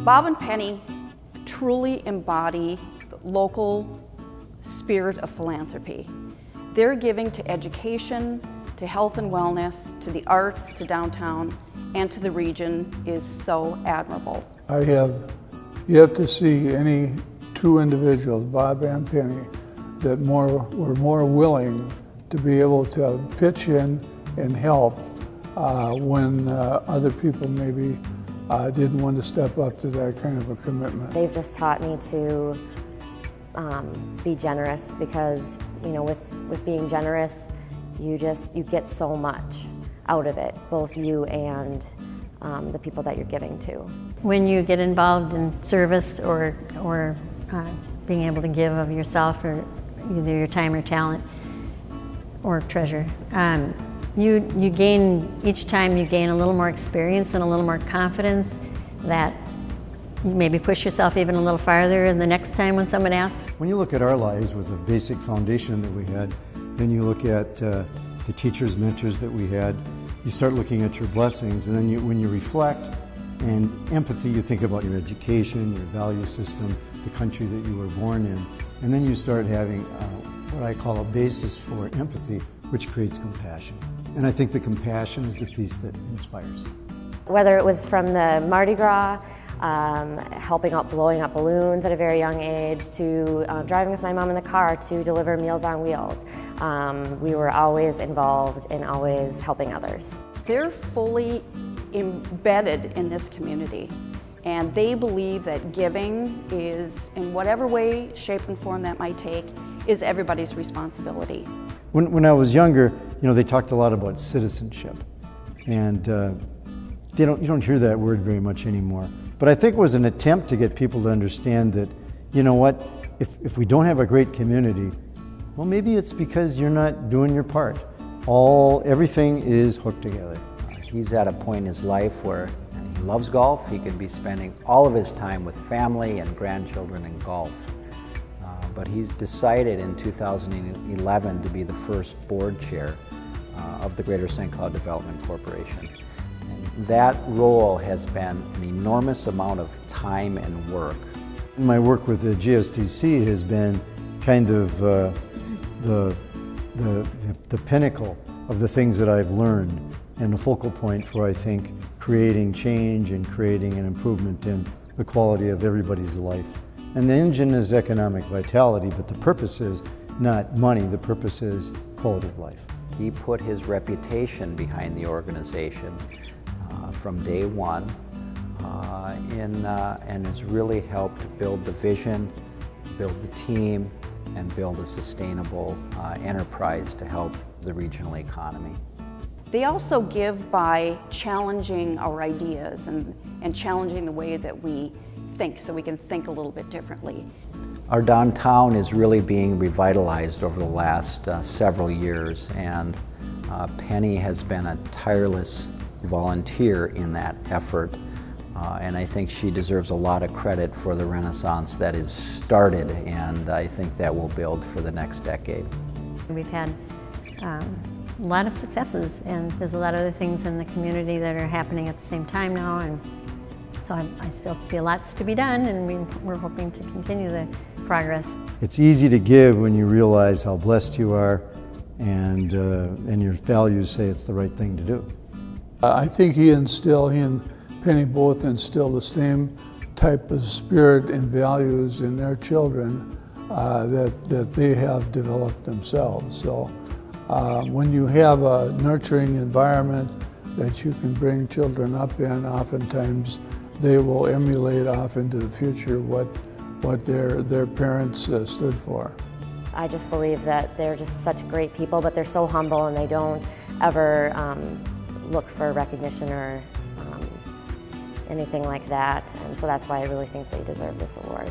Bob and Penny truly embody the local spirit of philanthropy. Their giving to education, to health and wellness, to the arts, to downtown, and to the region is so admirable. I have yet to see any two individuals, Bob and Penny, that were more willing to be able to pitch in and help when other people maybe didn't want to step up to that kind of a commitment. They've just taught me to be generous, because with being generous, you get so much out of it, both you and the people that you're giving to. When you get involved in service or being able to give of yourself, or either your time or talent or treasure, you gain, each time you gain a little more experience and a little more confidence that you maybe push yourself even a little farther, and the next time when someone asks. When you look at our lives with a basic foundation that we had, then you look at the teachers, mentors that we had, you start looking at your blessings, and then when you reflect and empathy, you think about your education, your value system, the country that you were born in, and then you start having what I call a basis for empathy, which creates compassion. And I think the compassion is the piece that inspires. Whether it was from the Mardi Gras, helping out blowing up balloons at a very young age, to driving with my mom in the car to deliver Meals on Wheels. We were always involved and always helping others. They're fully embedded in this community, and they believe that giving is, in whatever way, shape, and form that might take, is everybody's responsibility. When I was younger, they talked a lot about citizenship, and you don't hear that word very much anymore. But I think it was an attempt to get people to understand that, you know what, if we don't have a great community, well, maybe it's because you're not doing your part. Everything is hooked together. He's at a point in his life where he loves golf. He could be spending all of his time with family and grandchildren in golf. But he's decided in 2011 to be the first board chair of the Greater St. Cloud Development Corporation. And that role has been an enormous amount of time and work. My work with the GSDC has been kind of the pinnacle of the things that I've learned, and the focal point for, I think, creating change and creating an improvement in the quality of everybody's life. And the engine is economic vitality, but the purpose is not money, the purpose is quality of life. He put his reputation behind the organization from day one, and has really helped build the vision, build the team, and build a sustainable enterprise to help the regional economy. They also give by challenging our ideas and challenging the way that we think, so we can think a little bit differently. Our downtown is really being revitalized over the last several years, and Penny has been a tireless volunteer in that effort, and I think she deserves a lot of credit for the renaissance that is started, and I think that will build for the next decade. We've had a lot of successes, and there's a lot of other things in the community that are happening at the same time now, and so I still see lots to be done, and we're hoping to continue the progress. It's easy to give when you realize how blessed you are, and your values say it's the right thing to do. I think he and Penny both instill the same type of spirit and values in their children that they have developed themselves. So when you have a nurturing environment that you can bring children up in, oftentimes they will emulate off into the future what their parents stood for. I just believe that they're just such great people, but they're so humble, and they don't ever look for recognition or anything like that, and so that's why I really think they deserve this award.